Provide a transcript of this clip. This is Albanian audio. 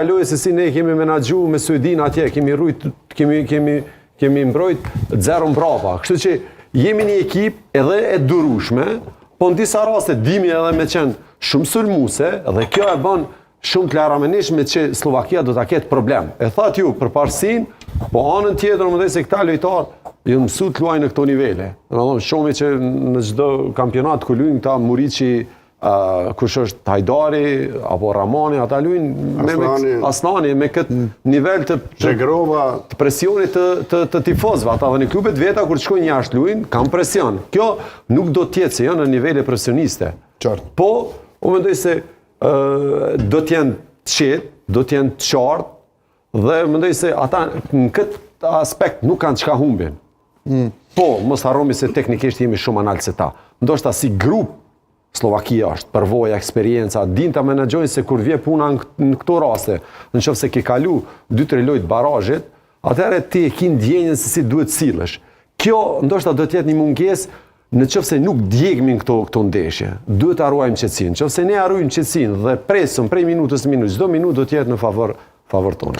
Kaloj se si ne kemi menaxhu me Suedin atje, kemi mbrojt 0 mbrapa. Kështu që jemi një ekip edhe e durueshme, po në disa raste dimi edhe me qenë shumë sulmuese dhe kjo e bën shumë të laramenishme që Slovakia do ta ketë problem. E thatë ju për parësin, po anën tjetër më dhe se këta lojtarë jënë mësu të luajnë në këto nivele. Shumë që në çdo kampionat ku luajnë këta Muriqi, kush është Hajdari apo Ramani, ata luajnë me Asnani me këtë nivel të presionit të tifozëve. Ata dhe në klubet veta kur shkojnë jashtë luajnë, kanë presion. Kjo nuk do të jetë se janë në nivele profesioniste. Po, unë mendoj se do t'jenë të qetë, do t'jenë të qartë, dhe mendoj se ata në këtë aspekt nuk kanë çka humbin. Po, mos harroni se teknikisht jemi shumë analt se ta. Ndoshta si grup Slovakia është, përvoja, eksperienca, din ta menaxhojnë se kur vje puna në këto raste, nëse ke kalu 2-3 lojë të barazhit, atëherë ti e ke ndjenjën se si duhet sillesh. Kjo ndoshta do të jetë një mungesë nëse nuk djegmin këto ndeshje. Duhet ta ruajmë qetësinë. Nëse ne harrojmë qetësinë dhe presëm prej minutës në minutë, çdo minutë do të jetë në favor tonë.